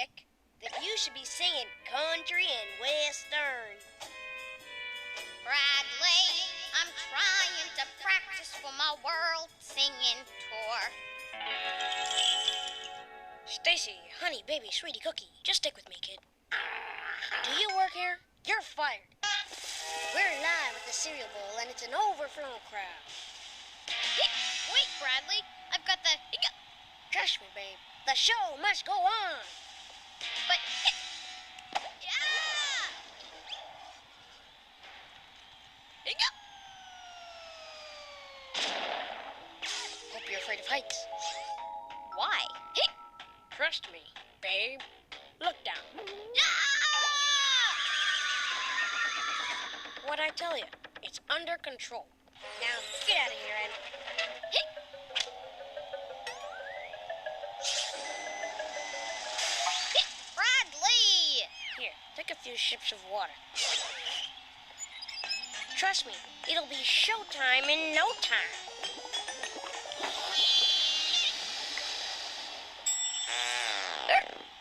sick, then you should be singing country and western. Bradley, I'm trying to practice for my world singing tour. Stacy, honey, baby, sweetie, cookie, just stick with me, kid. Do you work here? You're fired. We're live at the cereal bowl, and it's an overflow crowd. Wait, Bradley, I've got the hiccup. Trust me, babe, the show must go on. But, yeah! Hiccup! Hope you're afraid of heights. Why? Trust me, babe. Look down. What'd I tell you? It's under control. Now get out of here and... Bradley! Here, take a few sips of water. Trust me, it'll be showtime in no time.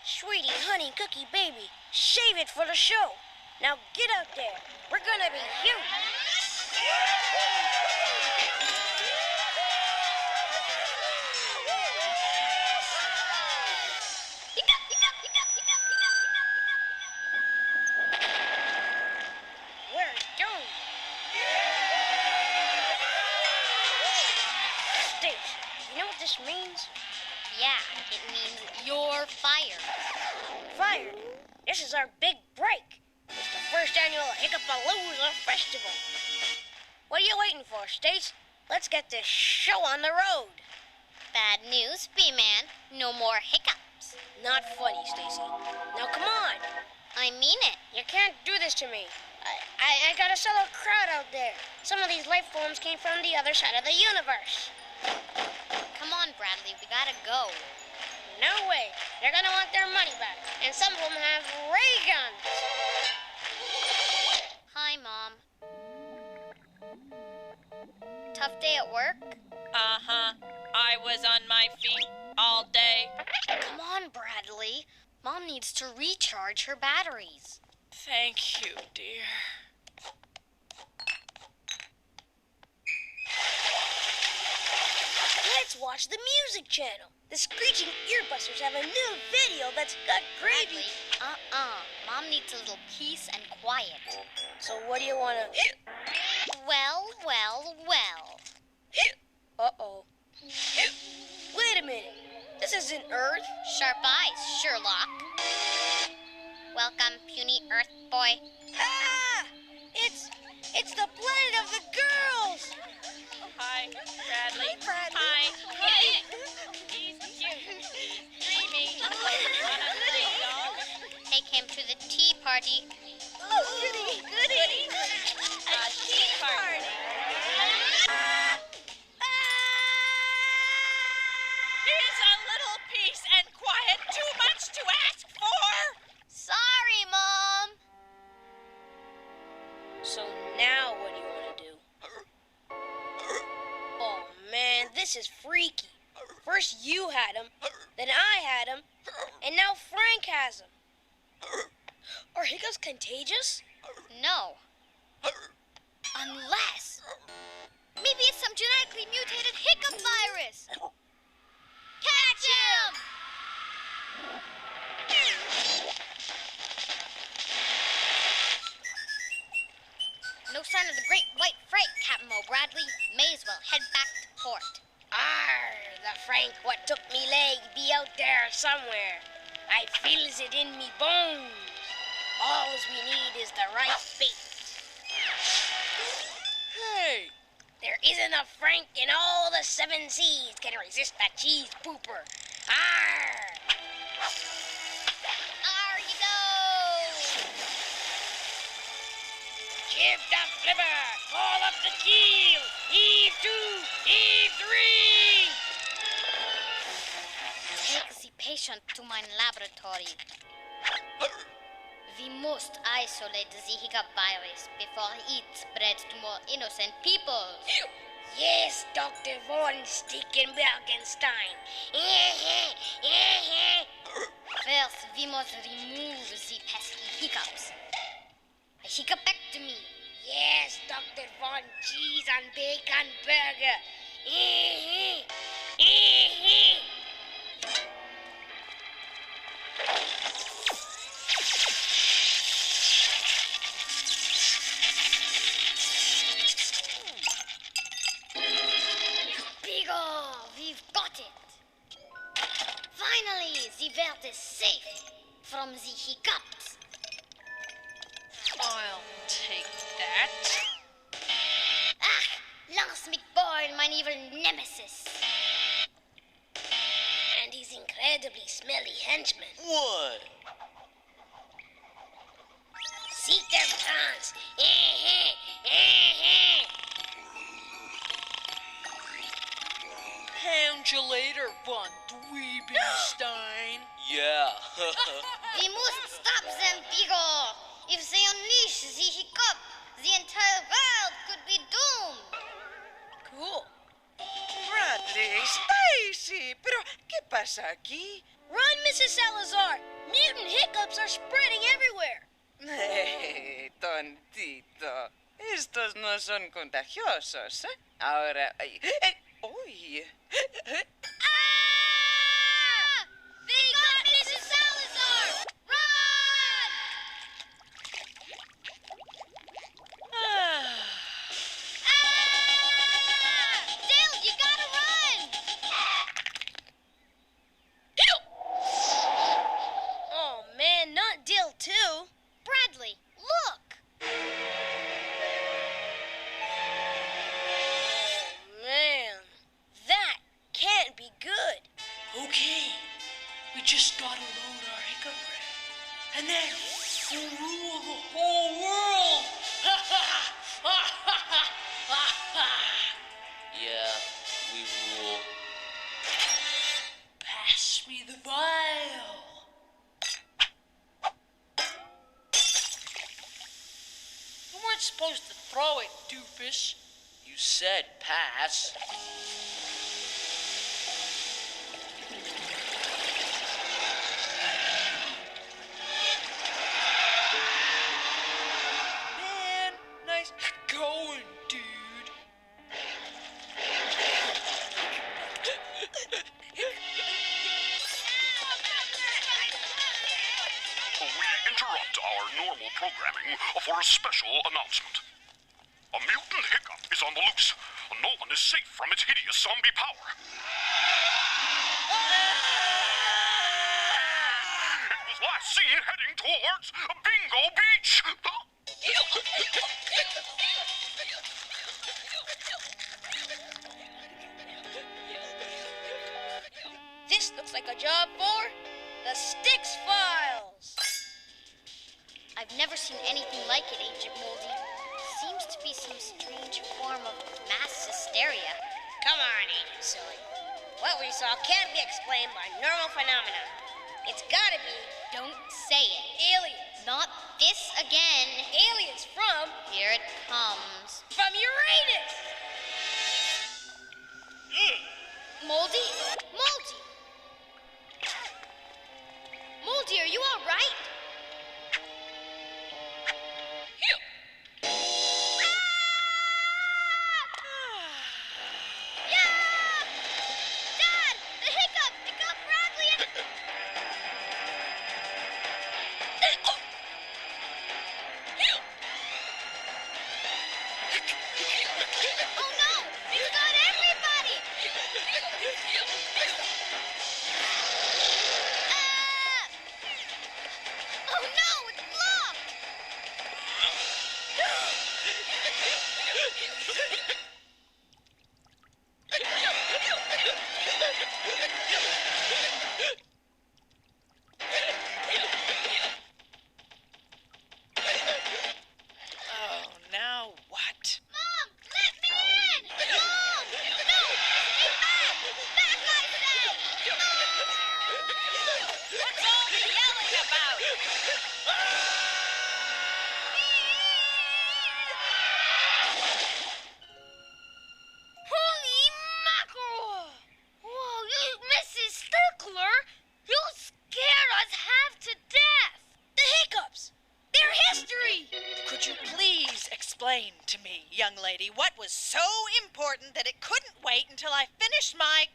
Sweetie, honey, cookie, baby, save it for the show. Now get out there. We're gonna be huge. We're done. Stace, you know what this means? Yeah, it means you're fired. Fired. This is our big break. It's the first annual Hiccup-a-Loozle Festival. What are you waiting for, Stace? Let's get this show on the road. Bad news, B-Man. No more hiccups. Not funny, Stacy. Now come on. I mean it. You can't do this to me. I got a solo crowd out there. Some of these life forms came from the other side of the universe. Come on, Bradley. We gotta go. No way. They're gonna want their money back. And some of them have ray guns. Hi, Mom. Tough day at work? Uh-huh. I was on my feet all day. Come on, Bradley. Mom needs to recharge her batteries. Thank you, dear. Let's watch the music channel. The Screeching Earbusters have a new video that's got gravy. Bradley, Mom needs a little peace and quiet. So what do you want to... Well. Uh-oh. Wait a minute. This isn't Earth. Sharp eyes, Sherlock. Welcome, puny Earth boy. Ah! It's the planet of the girls! Hi, Bradley. Hi, Bradley. Hi. He's cute. He's dreamy. Take him to the tea party. Oh, goody. A tea party. Here's a little peace and quiet. Too much to ask for. Sorry, Mom. So now what do you want to do? Oh, man, this is freaky. First you had him, then I had him, and now Frank has him. Are hiccups contagious? No. Unless... maybe it's some genetically mutated hiccup virus. Catch him! No sign of the great white freight, Captain O'Bradley. May as well head back to port. Arr, the Frank what took me leg be out there somewhere. I feels it in me bones. Alls we need is the right bait. Hey. There isn't a Frank in all the 7 seas can resist that cheese pooper. Arr! There you go! Jib the flipper! Haul up the keel! Heave 2! Heave 3! Take the patient to my laboratory. We must isolate the hiccup virus before it spreads to more innocent people. Yes, Dr. von Stickin. First, we must remove the pesky hiccups. A hiccupectomy. Yes, Dr. von Cheese and Bacon Burger. Bigger, we've got it. Finally, the world is safe from the hiccups. I'll take that. Lance McBoyle, mein evil nemesis. And his incredibly smelly henchman. What? Seek them plants. Pound you later, Von Dweebenstein. Yeah. We must stop them, Bigger. If they unleash the hiccup, the entire world could be doomed. Cool. Bradley, Stacy, pero ¿qué pasa aquí? Run, Mrs. Salazar. Mutant hiccups are spreading everywhere. Hey, tontito. Estos no son contagiosos, ¿eh? Ahora... ¡Uy! Ah! They got Mrs. Salazar! Run! Ah! Dale, you gotta run! Oh, man, not Dill, too. Bradley, look! Man, that can't be good. Okay, we just gotta load our hiccup bread, and then we'll rule the whole world. Yeah, we rule. Pass me the vial. You weren't supposed to throw it, doofus. You said pass. Man, nice... Going, dude. We interrupt our normal programming for a special announcement. A mutant hiccup is on the loose. No one is safe from its hideous zombie power. It was last seen heading towards Bingo Beach. This looks like a job for the Styx Files. I've never seen anything like it, Agent Moldy. Seems to be some strange form of mass hysteria. Come on, Agent Silly. What we saw can't be explained by normal phenomena. It's gotta be Don't say it. aliens. Not this again. Aliens from Here it comes. Uranus. Moldy? Moldy! Moldy, are you all right? Yeah! Dad! The hiccup! It got Bradley and... Oh no! It's got everybody! Oh no! It's blocked! Oh, now what? Mom! Let me in! Mom! No! Stay back! Back, I said! What's all the yelling about? Society what was so important that it couldn't wait until I finished my